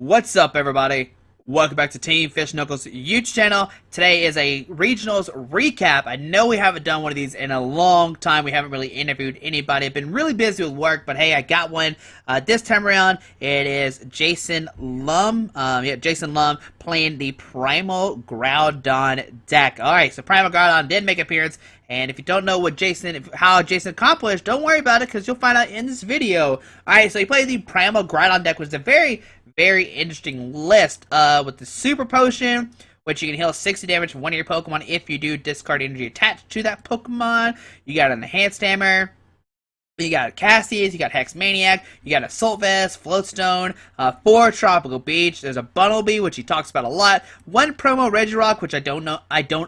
What's up, everybody? Welcome back to Team Fish Knuckles YouTube channel. Today is a regionals recap. I know we haven't done one of these in a long time. We haven't really interviewed anybody. I've been really busy with work, but hey, I got one this time around. It is Jason Lum. Jason Lum playing the Primal Groudon deck. All right, so Primal Groudon did make an appearance, and if you don't know how Jason accomplished, don't worry about it because you'll find out in this video. All right, so he played the Primal Groudon deck, which is a very interesting list with the Super Potion, which you can heal 60 damage from one of your Pokemon if you do discard energy attached to that Pokemon. You got an Enhanced Hammer. You got Cassius, you got Hex Maniac, you got Assault Vest, Float Stone, 4 Tropical Beach. There's a Bunnelby, which he talks about a lot. 1 promo Regirock, which I don't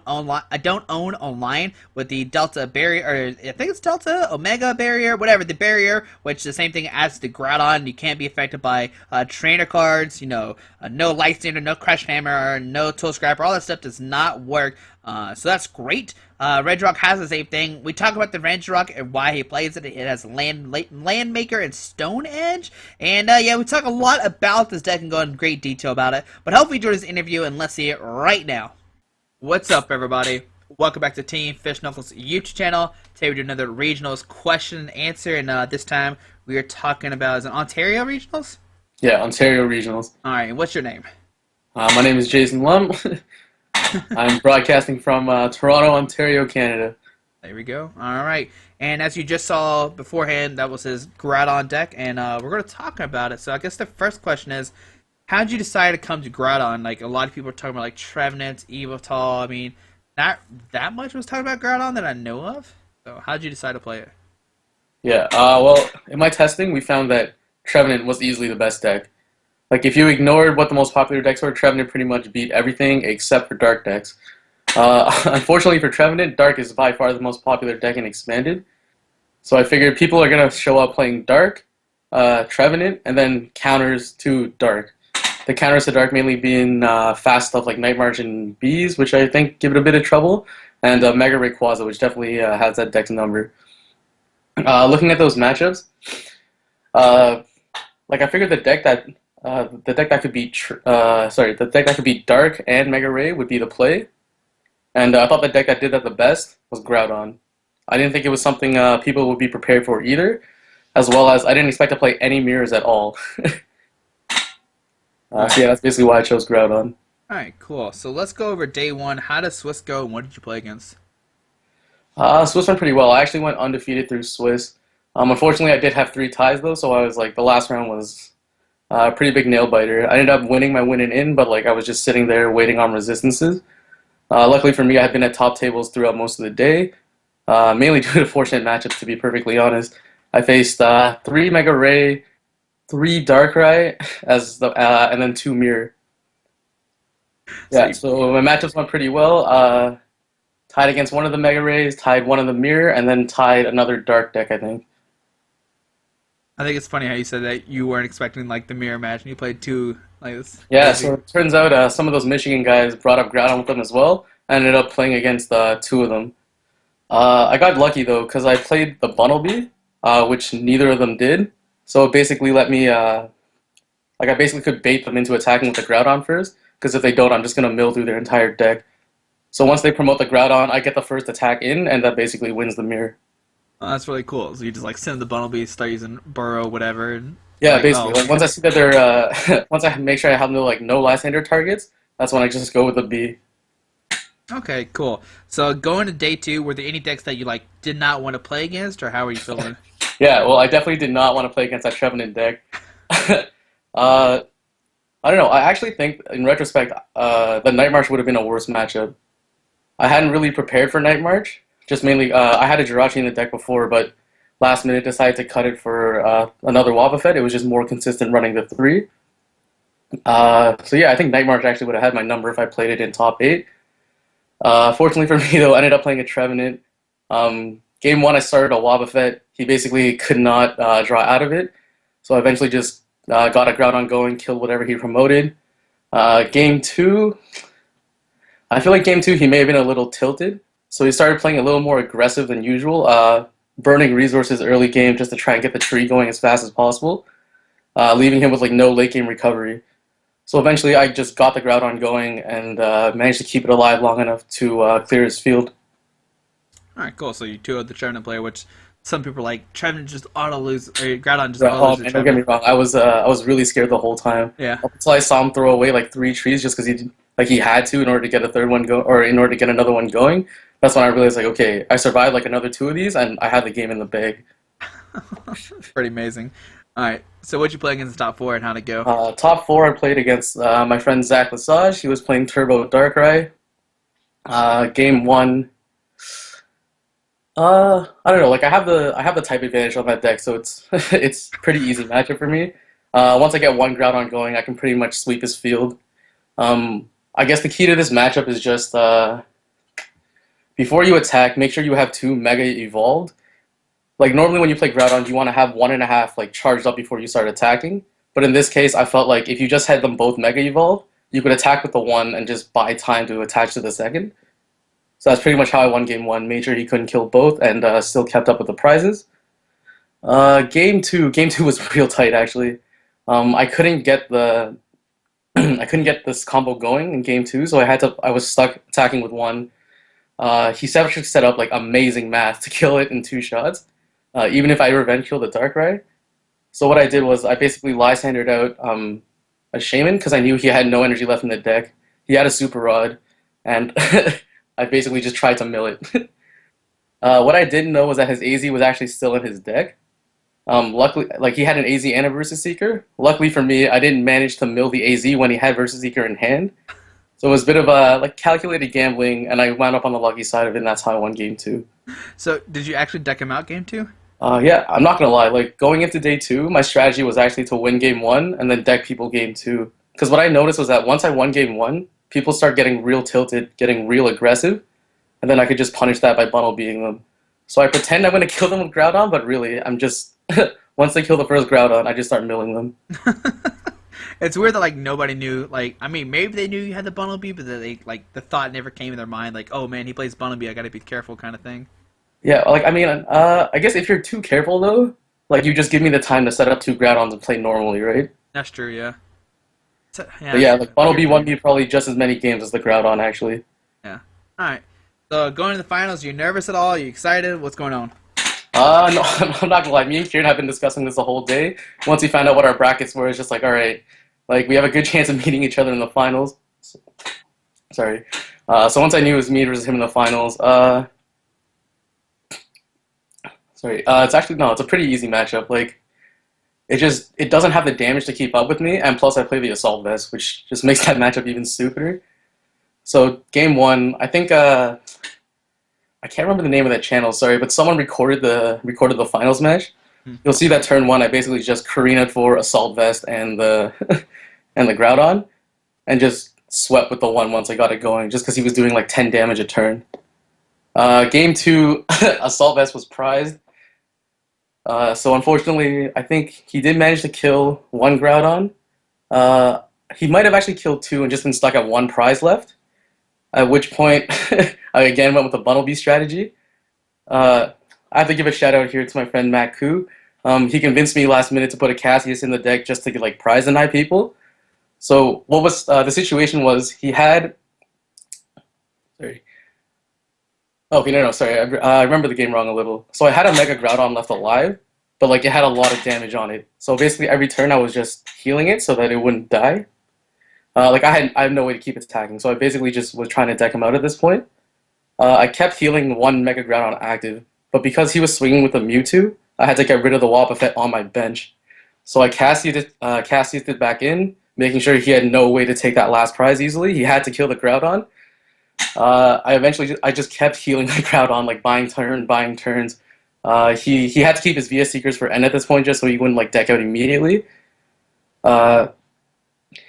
own online, with the Delta Barrier, or I think it's Delta Omega Barrier, whatever the barrier, which is the same thing as the Groudon. You can't be affected by trainer cards. You know, no Lysandre, no Crush Hammer, no Toe Scrapper. All that stuff does not work. So that's great. Regirock has the same thing. We talk about the Regirock and why he plays it. It has Landmaker and Stone Edge. And yeah, we talk a lot about this deck and go in great detail about it. But hopefully you enjoyed this interview, and let's see it right now. What's up, everybody? Welcome back to Team Fish Knuckles YouTube channel. Today we do another regionals question and answer, and this time we are talking about, is it Ontario regionals? Yeah, Ontario regionals. Alright, what's your name? My name is Jason Lum. I'm broadcasting from Toronto, Ontario, Canada. There we go. Alright. And as you just saw beforehand, that was his Groudon deck, and we're going to talk about it. So I guess the first question is, how did you decide to come to Groudon? Like, a lot of people are talking about, like, Trevenant, Evotal. I mean, not that much was talking about Groudon that I know of. So how did you decide to play it? Yeah, well, in my testing, we found that Trevenant was easily the best deck. Like, if you ignored what the most popular decks were, Trevenant pretty much beat everything except for Dark decks. Unfortunately for Trevenant, Dark is by far the most popular deck in Expanded. So I figured people are going to show up playing Dark, Trevenant, and then counters to Dark. The counters to Dark mainly being fast stuff like Night March and Bees, which I think give it a bit of trouble, and Mega Rayquaza, which definitely has that deck's number. Looking at those matchups, like, I figured the deck that could be Dark and Mega Ray would be the play, and I thought the deck that did that the best was Groudon. I didn't think it was something people would be prepared for either, as well as I didn't expect to play any mirrors at all. So yeah, that's basically why I chose Groudon. Alright, cool. So let's go over day one. How does Swiss go, and what did you play against? Swiss went pretty well. I actually went undefeated through Swiss. Unfortunately, I did have 3 ties though, so I was like, the last round was a pretty big nail biter. I ended up winning my win and in, but like I was just sitting there waiting on resistances. Luckily for me, I had been at top tables throughout most of the day, mainly due to fortunate matchups, to be perfectly honest. I faced 3 Mega Ray, 3 Darkrai, and then 2 Mirror. Yeah, so my matchups went pretty well. Tied against one of the Mega Rays, tied one of the Mirror, and then tied another Dark deck, I think. I think it's funny how you said that you weren't expecting like the mirror match and you played 2 like this. Yeah, so it turns out some of those Michigan guys brought up Groudon with them as well. I ended up playing against 2 of them. I got lucky though because I played the Bunnelby, which neither of them did. So it basically let me, I basically could bait them into attacking with the Groudon first, because if they don't, I'm just gonna mill through their entire deck. So once they promote the Groudon, I get the first attack in, and that basically wins the mirror. Oh, that's really cool. So you just like send the Bunnelby, start using Burrow, whatever. And, yeah, like, basically. Oh. Like, once I see that they're, once I make sure I have no Lysandre targets, that's when I just go with the B. Okay, cool. So going to day 2, were there any decks that you like did not want to play against, or how were you feeling? Yeah, well, I definitely did not want to play against that Trevenant deck. I don't know. I actually think, in retrospect, the Night March would have been a worse matchup. I hadn't really prepared for Night March. Just mainly, I had a Jirachi in the deck before, but last minute decided to cut it for another Wobbuffet. It was just more consistent running the 3. So yeah, I think Night March actually would have had my number if I played it in top 8. Fortunately for me, though, I ended up playing a Trevenant. Game 1, I started a Wobbuffet. He basically could not draw out of it, so I eventually just got a Groudon going, killed whatever he promoted. Game 2, I feel like Game 2 he may have been a little tilted. So he started playing a little more aggressive than usual, burning resources early game just to try and get the tree going as fast as possible, leaving him with like no late game recovery. So eventually I just got the Groudon going and managed to keep it alive long enough to clear his field. All right, cool. So you 2-0'd the Trevenant player, which some people are like Trevenant just auto lose, or Groudon just Yeah, auto oh lose to man, don't get me Trevenant. wrong. I was really scared the whole time. Yeah. Up until I saw him throw away like 3 trees just because he had to in order to get a third one go or in order to get another one going. That's when I realized like okay, I survived like another 2 of these and I had the game in the bag. Pretty amazing. All right. So what'd you play against the top four and how'd it go? Top four, I played against my friend Zach Lesage. He was playing Turbo Darkrai. Game one. I don't know. Like I have the type advantage on that deck, so it's it's pretty easy matchup for me. Once I get one Groudon going, I can pretty much sweep his field. I guess the key to this matchup is just before you attack, make sure you have 2 Mega evolved. Like normally when you play Groudon, you want to have 1.5 like charged up before you start attacking. But in this case, I felt like if you just had them both Mega evolved, you could attack with the one and just buy time to attach to the second. So that's pretty much how I won game one. Made sure he couldn't kill both and still kept up with the prizes. Game two was real tight actually. I couldn't get the I couldn't get this combo going in game two, so I was stuck attacking with one. He set up like amazing math to kill it in 2 shots, even if I revenge killed the Darkrai. So what I did was I basically Lysandered out a Shaman because I knew he had no energy left in the deck. He had a Super Rod, and I basically just tried to mill it. What I didn't know was that his AZ was actually still in his deck. Luckily, like he had an AZ and a Versus Seeker. Luckily for me, I didn't manage to mill the AZ when he had Versus Seeker in hand. So it was a bit of a like calculated gambling, and I wound up on the lucky side of it, and that's how I won game two. So did you actually deck him out game two? Yeah, I'm not gonna lie. Like going into day two, my strategy was actually to win game one and then deck people game two. Because what I noticed was that once I won game one, people start getting real tilted, getting real aggressive, and then I could just punish that by Bunnelbeing them. So I pretend I'm gonna kill them with Groudon, but really I'm just once they kill the first Groudon, I just start milling them. It's weird that like nobody knew. Like, I mean, maybe they knew you had the Bunnelby, but they like the thought never came in their mind. Like, oh man, he plays Bunnelby, I gotta be careful, kind of thing. Yeah, like I mean, I guess if you're too careful though, like you just give me the time to set up 2 Groudons and play normally, right? That's true, yeah. Yeah, But yeah, like weird Bunnelby won thing. me probably just as many games as the Groudon actually. Yeah. All right. So going to the finals, you nervous at all? You excited? What's going on? No, I'm not gonna lie. Me and Kieran have been discussing this the whole day. Once we found out what our brackets were, it's just like, all right, like we have a good chance of meeting each other in the finals. Sorry. So once I knew it was me versus him in the finals, sorry, it's actually no, it's a pretty easy matchup. Like it doesn't have the damage to keep up with me, and plus I play the Assault Vest, which just makes that matchup even stupider. So game one, I think I can't remember the name of that channel, sorry, but someone recorded the finals match. Hmm. You'll see that turn one, I basically just Korrina'd for Assault Vest and the and the Groudon, and just swept with the one once I got it going, just because he was doing like 10 damage a turn. Game two, Assault Vest was prized. So unfortunately, I think he did manage to kill 1 Groudon. He might have actually killed 2 and just been stuck at 1 prize left. At which point, I again went with the Bunnelby strategy. I have to give a shout out here to my friend Matt Koo. He convinced me last minute to put a Cassius in the deck just to like prize deny people. So what was the situation was he had. Sorry. Oh, okay, no, sorry. I remember the game wrong a little. So I had a Mega Groudon left alive, but like it had a lot of damage on it. So basically every turn I was just healing it so that it wouldn't die. Like I had no way to keep it attacking, so I basically just was trying to deck him out at this point. I kept healing 1 Mega Groudon active, but because he was swinging with a Mewtwo, I had to get rid of the Wobbuffet on my bench. So I Cassius'd it back in, making sure he had no way to take that last prize easily. He had to kill the Groudon. I just kept healing the Groudon, like buying turns. He had to keep his VS Seekers for end at this point just so he wouldn't like deck out immediately.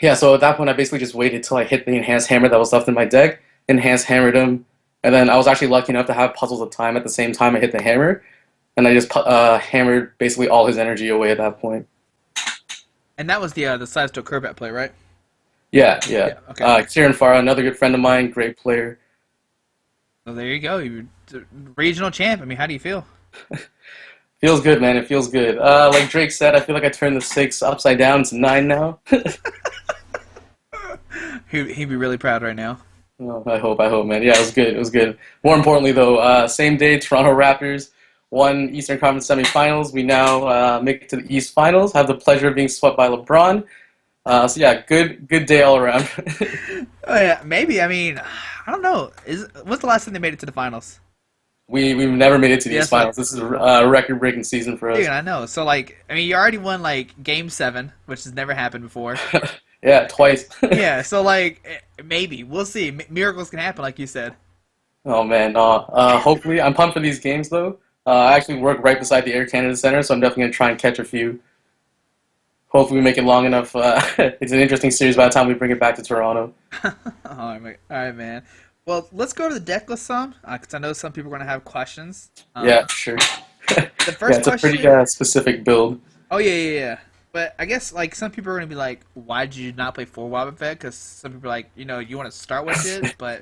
Yeah, so at that point I basically just waited till I hit the Enhanced Hammer that was left in my deck, Enhanced Hammered him, and then I was actually lucky enough to have Puzzles of Time at the same time I hit the hammer, and I just hammered basically all his energy away at that point. And that was the Sidestone Crobat play, right? Yeah. Yeah. Okay. Kieran Farah, another good friend of mine, great player. So there you go. You're the regional champ. I mean, how do you feel? Feels good, man. It feels good. Like Drake said, I feel like I turned the 6 upside down to 9 now. He'd be really proud right now. Oh, I hope, man. Yeah, it was good. It was good. More importantly, though, same day, Toronto Raptors won Eastern Conference semifinals. We now make it to the East Finals. Have the pleasure of being swept by LeBron. So yeah, good day all around. Oh yeah, maybe. I mean, I don't know. When's the last time they made it to the finals? We've never made it to these Yes, what? finals. This is a record-breaking season for Dude, us. I know. So like, I mean, you already won like Game 7, which has never happened before. Yeah, twice. Yeah, so like, maybe we'll see. Miracles can happen, like you said. Oh man, hopefully I'm pumped for these games though. I actually work right beside the Air Canada Center, so I'm definitely gonna try and catch a few. Hopefully we make it long enough. It's an interesting series by the time we bring it back to Toronto. All right, man. Well, let's go to the deck list some, because I know some people are going to have questions. Yeah, sure. The Yeah, first it's a pretty question. specific build. Oh yeah. But I guess like some people are going to be like, why did you not play 4 Wobbuffet? Because some people are like, you want to start with it, but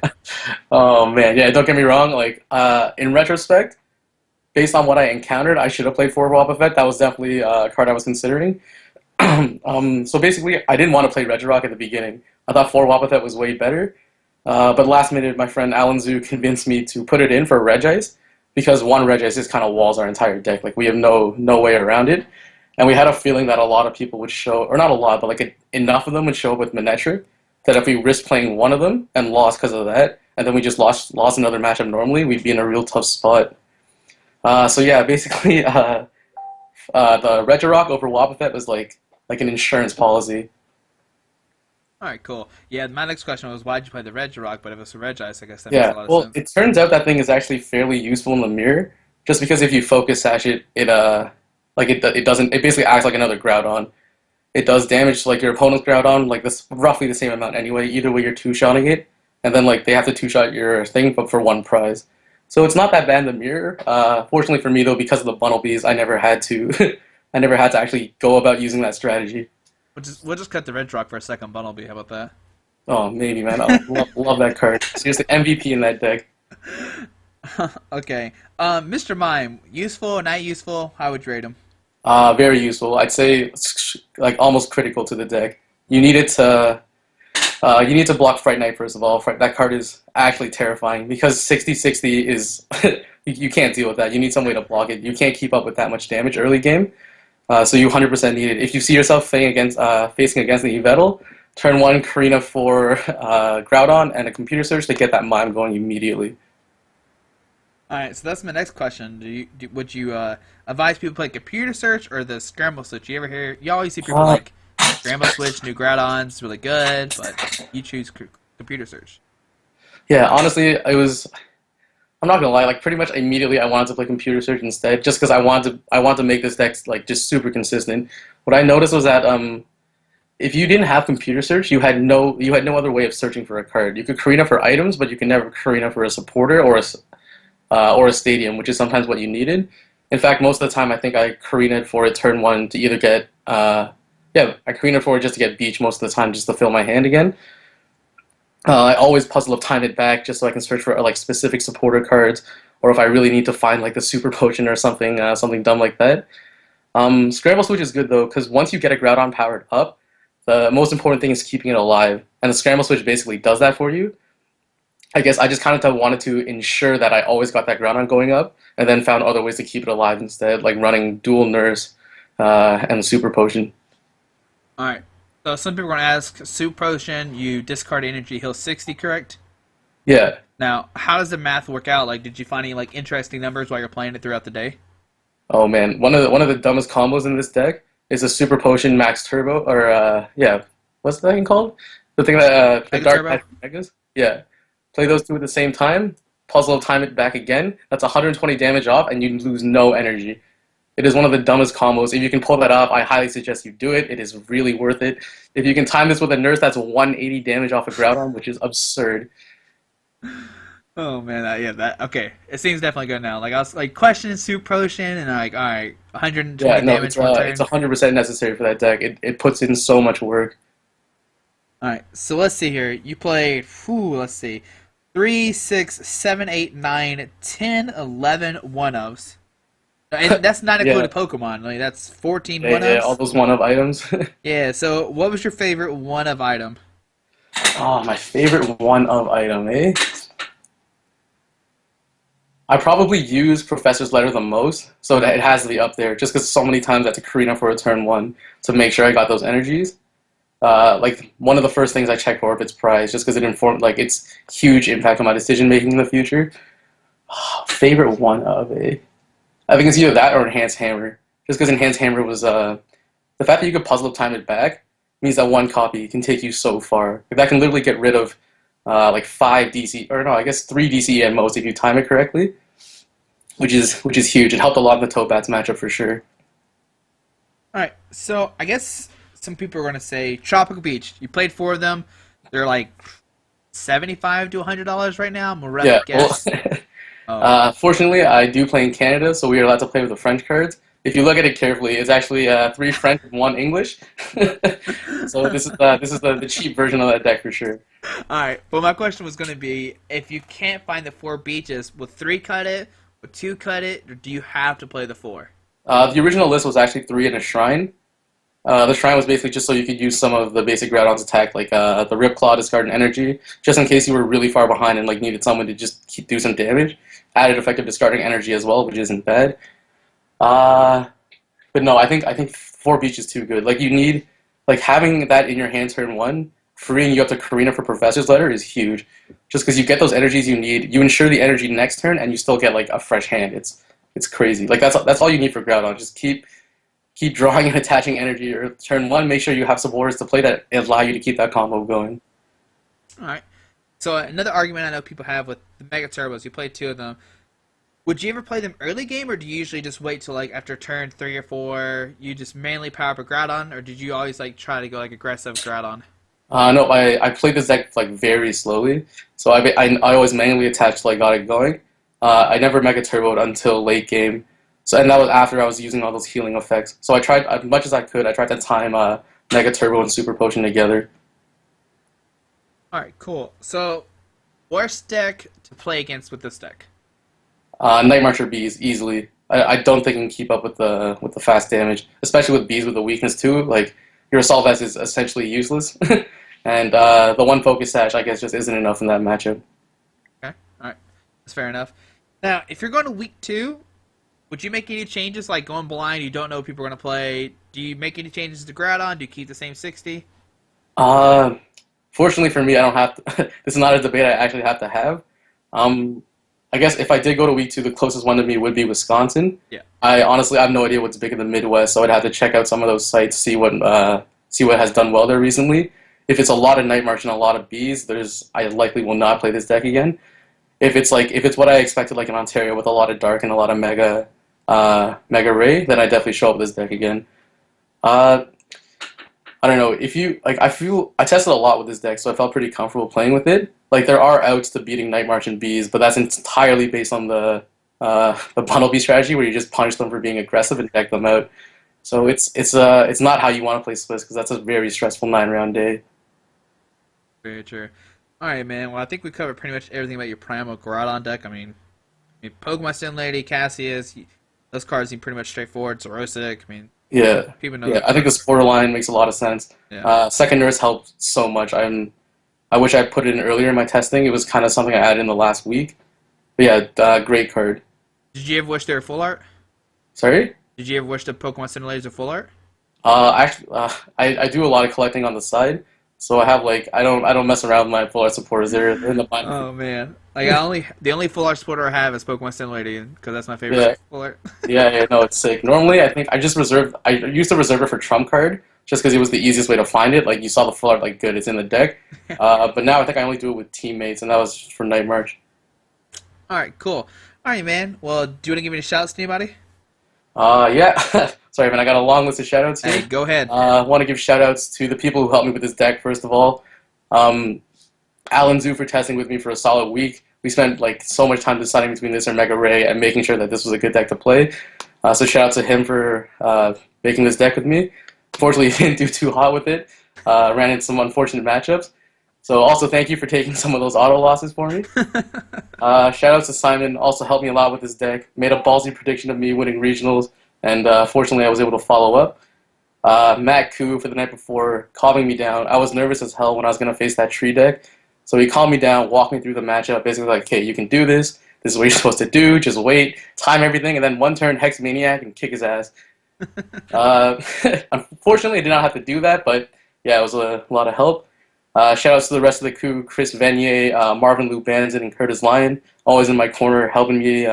Oh man, yeah. Don't get me wrong. Like, in retrospect, based on what I encountered, I should have played for Wobbuffet. That was definitely a card I was considering. So basically, I didn't want to play Regirock at the beginning. I thought 4 Wobbuffet was way better. But last minute, my friend Alan Zhu convinced me to put it in for Regice because one Regice just kind of walls our entire deck. Like we have no way around it, and we had a feeling that a lot of people would show, or not a lot, but like enough of them would show up with Manectric. That if we risked playing one of them and lost because of that, and then we just lost another matchup normally, we'd be in a real tough spot. So yeah, basically, the Regirock over Wobbuffet was like an insurance policy. all right, cool. Yeah, my next question was, why'd you play the Regirock? But if it's a Regice, I guess that makes a Yeah, lot of well, sense. it turns out that thing is actually fairly useful in the mirror, just because if you focus sash it, it doesn't it basically acts like another Groudon. It does damage to like your opponent's Groudon, like this roughly the same amount anyway. Either way, you're two-shotting it, and then like they have to two-shot your thing, but for one prize. So it's not that bad in the mirror. Fortunately for me though, because of the Bunnelbys, I never had to, I never had to actually go about using that strategy. We'll just cut the Regirock for a second, Bunnelby. How about that? Oh, maybe man, I love that card. Seriously, MVP in that deck. Okay. Mr. Mime, useful, not useful? How would you rate him? Very useful. I'd say it's like almost critical to the deck. You need it to you need to block Fright Knight first of all. That card is actually terrifying because 60/60 is you can't deal with that. You need some way to block it. You can't keep up with that much damage early game. So you 100% need it. If you see yourself facing against the Yveltal, turn one Korrina for Groudon and a Computer Search to get that Mime going immediately. All right, so that's my next question. Would you advise people to play Computer Search or the Scramble Switch? You always see people Uh, like Scramble Switch, new Groudon's really good, but you choose Computer Search. yeah, honestly, it was. I'm not gonna lie. Like pretty much immediately, I wanted to play Computer Search instead, just because I wanted to make this deck like just super consistent. What I noticed was that if you didn't have Computer Search, you had no other way of searching for a card. You could Korrina for items, but you can never Korrina for a supporter or a stadium, which is sometimes what you needed. In fact, most of the time, I think I Korrinaed for it turn one to either get I Korrinaed for it just to get beach most of the time, just to fill my hand again. I always Puzzle of Time it back just so I can search for like specific supporter cards, or if I really need to find like the Super Potion or something, something dumb like that. Scramble Switch is good though, because once you get a Groudon powered up, the most important thing is keeping it alive, and the Scramble Switch basically does that for you. I guess I just kind of wanted to ensure that I always got that Groudon going up, and then found other ways to keep it alive instead, like running Dual Nurse and Super Potion. All right. So some people are going to ask, Soup Potion, you discard energy, heal 60, correct? Yeah. Now, how does the math work out? Like, did you find any like interesting numbers while you're playing it throughout the day? Oh man, one of the dumbest combos in this deck is a Super Potion Max Turbo, or yeah, what's the thing called? The thing that the Mega Dark Turbo? Patch Megas. Yeah, play those two at the same time. Puzzle of Time it back again. That's 120 damage off, and you lose no energy. It is one of the dumbest combos. If you can pull that off, I highly suggest you do it. It is really worth it. If you can time this with a nurse, that's 180 damage off a Groudon, which is absurd. Oh man, yeah, that okay. It seems definitely good now. Like I was like questioning Soup Potion, and like, all right, Yeah, 120 no, damage one it's turn. 100% necessary for that deck. It puts in so much work. All right, so let's see here. You played, let's see, 3, 6, 7, 8, 9, 10, 11 one-ofs. And that's not Yeah, including Pokemon. Like that's 14 yeah, all one-ofs. those one-of items. Yeah. So, what was your favorite one-of item? Oh, my favorite one-of item, eh? I probably use Professor's Letter the most, so that it has to be up there, just because so many times I had to Korrina for a turn 1 to make sure I got those energies. Like, one of the first things I check for if it's prize, just because it informed, like, its huge impact on my decision-making in the future. Favorite one of it? I think it's either that or Enhanced Hammer. Just because Enhanced Hammer was, the fact that you could Puzzle of Time it back means that one copy can take you so far. Like, that can literally get rid of like 5 DC, or no, I guess 3 DCE at most if you time it correctly, which is huge. It helped a lot in the Topaz matchup for sure. Alright, so I guess some people are going to say Tropical Beach. You played 4 of them. They're like $75 to $100 right now. I'm a rough Yeah, guess. well, fortunately, I do play in Canada, so we are allowed to play with the French cards. If you look at it carefully, it's actually 3 French and 1 English. So this is the cheap version of that deck for sure. Alright, well my question was going to be, if you can't find the 4 beaches, will 3 cut it, will 2 cut it, or do you have to play the 4? The original list was actually 3 in a shrine. The shrine was basically just so you could use some of the basic Groudon's attack, like the Rip Claw, discard an energy, just in case you were really far behind and like needed someone to just do some damage. Added effective discarding energy as well, which isn't bad. But no, I think 4 beach is too good. Like you need, like having that in your hand turn 1, freeing you up to Korrina for Professor's Letter is huge. Just because you get those energies you need, you ensure the energy next turn, and you still get like a fresh hand. It's crazy. Like that's all you need for Groudon. Just keep drawing and attaching energy. Or turn 1, make sure you have some orders to play that allow you to keep that combo going. All right. So another argument I know people have with the Mega Turbos, you played 2 of them. Would you ever play them early game, or do you usually just wait till like after turn 3 or 4, you just mainly power up a Groudon, or did you always like try to go like aggressive Groudon? No, I played this deck like very slowly, so I always manually attached till I got it going. I never Mega Turboed until late game, so and that was after I was using all those healing effects. So I tried as much as I could. I tried to time Mega Turbo and Super Potion together. All right, cool. So, worst deck to play against with this deck? Night Marcher Bees easily. I don't think it can keep up with the fast damage, especially with Bees with the weakness too. Like your Assault Vest is essentially useless, and the one Focus Sash I guess just isn't enough in that matchup. Okay, all right, that's fair enough. Now, if you're going to week 2, would you make any changes? Like going blind, you don't know what people are going to play. Do you make any changes to Groudon? Do you keep the same 60? Fortunately for me, I don't have to. This is not a debate I actually have to have. I guess if I did go to week 2, the closest one to me would be Wisconsin. Yeah. I honestly have no idea what's big in the Midwest, so I'd have to check out some of those sites, see what has done well there recently. If it's a lot of Night March and a lot of Bees, I likely will not play this deck again. If it's what I expected, like in Ontario with a lot of Dark and a lot of Mega Ray, then I definitely show up with this deck again. I don't know, if you like I tested a lot with this deck, so I felt pretty comfortable playing with it. Like there are outs to beating Night March and Bees, but that's entirely based on the Bunnelby strategy where you just punish them for being aggressive and deck them out. So it's not how you want to play Swiss, because that's a very stressful 9-round day. Very true. All right, man. Well, I think we covered pretty much everything about your Primal Groudon deck. I mean Pokemon Stone Lady, Cassius, those cards seem pretty much straightforward. Xerosic, I mean, Yeah, people know. yeah. I think the spoiler line makes a lot of sense. Yeah. Second Nurse helped so much. I wish I put it in earlier in my testing. It was kind of something I added in the last week. But yeah, great card. Did you ever wish they were full art? Sorry? Did you ever wish the Pokemon Stone Ladies were full art? Actually, I do a lot of collecting on the side, so I have like I don't mess around with my full art supporters. They're in the binder. Oh man, like the only full art supporter I have is Pokemon Stone Lady, because that's my favorite Yeah. full art. Yeah, no, it's sick. Normally, I think I used to reserve it for Trump Card, just because it was the easiest way to find it. Like, you saw the full art, like, good, it's in the deck. But now I think I only do it with teammates, and that was for Night March. All right, cool. All right, man. Well, do you want to give any shout-outs to anybody? Yeah. Sorry, man, I got a long list of shout-outs here. Hey, go ahead. I want to give shout-outs to the people who helped me with this deck, first of all. Alan Zhu for testing with me for a solid week. We spent like so much time deciding between this or Mega Ray and making sure that this was a good deck to play. So shout out to him for making this deck with me. Fortunately, he didn't do too hot with it. Ran into some unfortunate matchups. So also thank you for taking some of those auto losses for me. Shout out to Simon, also helped me a lot with this deck. Made a ballsy prediction of me winning regionals, and fortunately I was able to follow up. Matt Koo for the night before calming me down. I was nervous as hell when I was going to face that tree deck. So he calmed me down, walked me through the matchup, basically like, okay, you can do this. This is what you're supposed to do. Just wait, time everything, and then one turn Hex Maniac and kick his ass. Unfortunately, I did not have to do that, but yeah, it was a lot of help. Shout outs to the rest of the crew, Chris Venier, Marvin Lou Banzin, and Curtis Lyon, always in my corner, helping me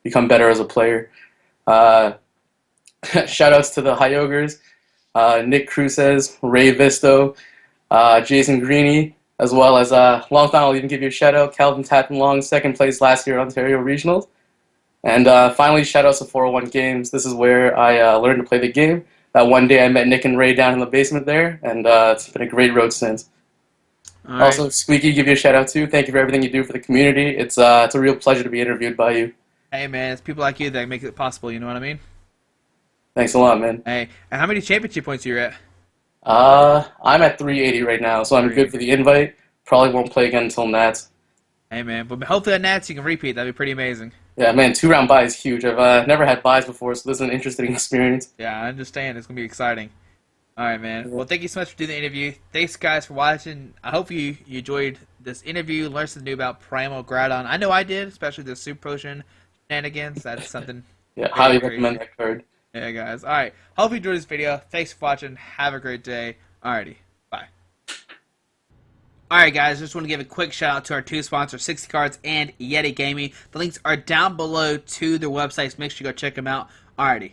become better as a player. Shout outs to the Hyogres, Nick Cruces, Ray Visto, Jason Greeny, as well as long time I'll even give you a shout out, Calvin Tapton Long, second place last year at Ontario Regionals. And finally, shout outs to 401 Games. This is where I learned to play the game. That one day I met Nick and Ray down in the basement there, and it's been a great road since. Right. Also, Squeaky, give you a shout out too. Thank you for everything you do for the community. It's a real pleasure to be interviewed by you. Hey man, it's people like you that make it possible, you know what I mean? Thanks a lot, man. Hey, and how many championship points are you at? I'm at 380 right now, so I'm good for the invite. Probably won't play again until Nats. Hey man, but hopefully at Nats you can repeat. That'd be pretty amazing. Yeah, man, 2-round bye is huge. I've never had buys before, so this is an interesting experience. Yeah, I understand. It's gonna be exciting. All right, man. Well, thank you so much for doing the interview. Thanks, guys, for watching. I hope you enjoyed this interview, learned something new about Primal Groudon. I know I did, especially the Super Potion shenanigans. That's something. Yeah, highly recommend that card. Yeah, guys. All right. Hope you enjoyed this video. Thanks for watching. Have a great day. Alrighty. Bye. Alright, guys. Just want to give a quick shout out to our two sponsors, 60 Cards and Yeti Gaming. The links are down below to their websites. Make sure you go check them out. Alrighty.